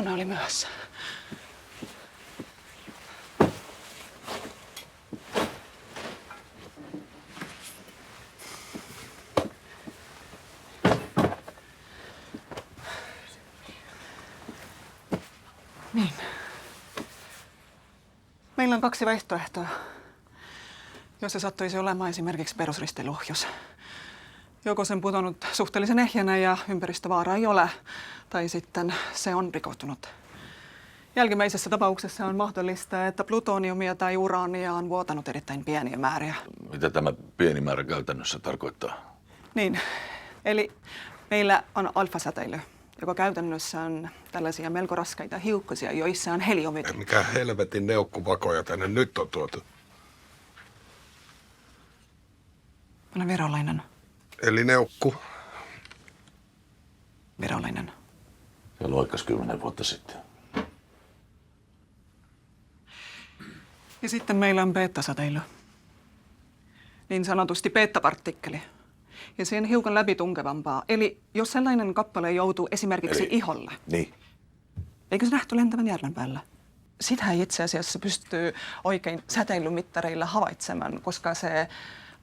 Juna oli myöhässä. Niin. Meillä on 2 vaihtoehtoa. Jos se sattuisi olemaan esimerkiksi perusristeiluohjus. Joko sen pudonnut suhteellisen ehjänä ja ympäristövaara ei ole, tai sitten se on rikoutunut. Jälkimmäisessä tapauksessa on mahdollista, että plutoniumia tai uraania on vuotanut erittäin pieniä määriä. Mitä tämä pieni määrä käytännössä tarkoittaa? Niin, eli meillä on alfasäteily, joka käytännössä on tällaisia melko raskaita hiukkasia, joissa on heliumit. Mikä helvetin neukkuvakoja tänne nyt on tuotu? Mä olen virolainen. Eli neukku. Virolainen. Se loikkas 10 vuotta sitten. Ja sitten meillä on beta-säteily. Niin sanotusti beta-partikkeli. Ja se on hiukan läpitunkevampaa. Eli jos sellainen kappale joutuu esimerkiksi iholle. Niin. Eikö se nähty lentävän järven päällä? Sitä ei itse asiassa pystyy oikein säteilymittareilla havaitsemaan, koska se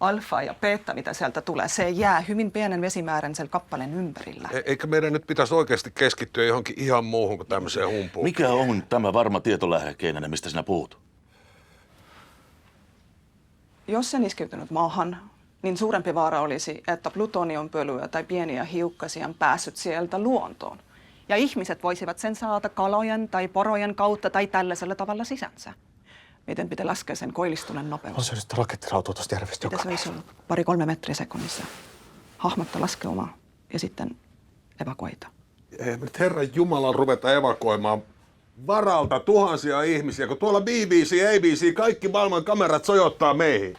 alfa ja beta, mitä sieltä tulee, se jää hyvin pienen vesimäärän sen kappaleen ympärillä. Eikä meidän nyt pitäisi oikeasti keskittyä johonkin ihan muuhun kuin tämmöiseen humpuun. Mikä on tämä varma tietolähde, Keinänen, mistä sinä puhut? Jos se iskeytynyt maahan, niin suurempi vaara olisi, että plutoniumpölyä tai pieniä hiukkasia on päässyt sieltä luontoon. Ja ihmiset voisivat sen saada kalojen tai porojen kautta tai tällaisella tavalla sisänsä. Miten pitää laskea sen koillistuneen nopeus? On se nyt rakettirautua tuosta järvestä joka Pitäisi olla 2-3 metriä sekunnissa. Hahmottaa laskeumaa ja sitten evakuoita. Ei nyt Herran Jumala ruveta evakuoimaan varalta tuhansia ihmisiä, kun tuolla BBC, ABC, kaikki maailman kamerat sojottaa meihin.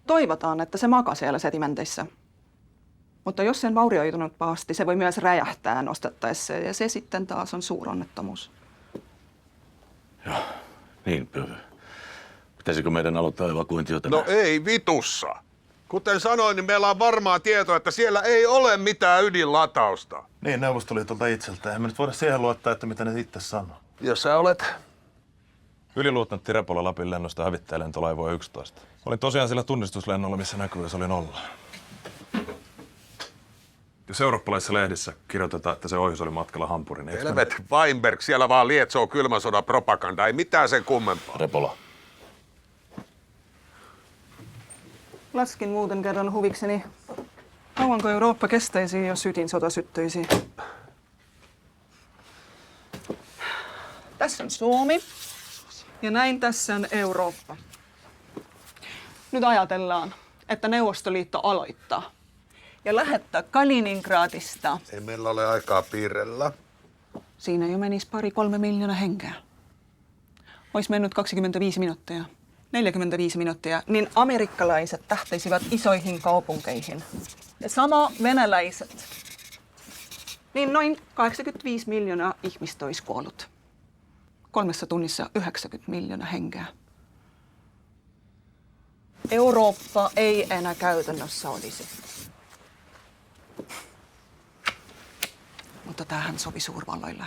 Toivotaan, että se makaa siellä sedimenteissä. Mutta jos sen vaurioitunut pahasti, se voi myös räjähtää nostettaessa ja se sitten taas on suuronnettomuus. Joo, niin. Pitäisikö meidän aloittaa evakuointi jo tänään? No ei vitussa. Kuten sanoin, niin meillä on varmaa tietoa, että siellä ei ole mitään ydinlatausta. Niin, Neuvostoliitolta itseltään. Emme nyt voida siihen luottaa, että mitä ne itse sanoo. Jos sä olet... Yliluutnantti Repola Lapin lennosta hävittäjälentolaivoa 11. Olin tosiaan sillä tunnistuslennolla, missä näkyy, että se oli 0. Jos eurooppalaisissa lehdissä kirjoitetaan, että se ohjus oli matkalla Hampuriin. Niin Helvet Weinberg, siellä vaan lietsoo kylmän sodan propaganda. Ei mitään sen kummempaa. Repola. Laskin muuten kerran huvikseni. Kauanko Eurooppa kestäisi, jos ydinsota syttyisi? Tässä on Suomi. Ja näin tässä on Eurooppa. Nyt ajatellaan, että Neuvostoliitto aloittaa ja lähettää Kaliningradista. Ei meillä ole aikaa piirrellä. Siinä jo menisi 2-3 miljoonaa henkeä. Olisi mennyt 25 minuuttia, 45 minuuttia, niin amerikkalaiset tähtäisivät isoihin kaupunkeihin. Ja sama venäläiset. Niin noin 85 miljoonaa ihmistä olisi kuollut. 3 tunnissa 90 miljoonaa henkeä. Eurooppa ei enää käytännössä olisi. Mutta tämähän sovi suurvalloille.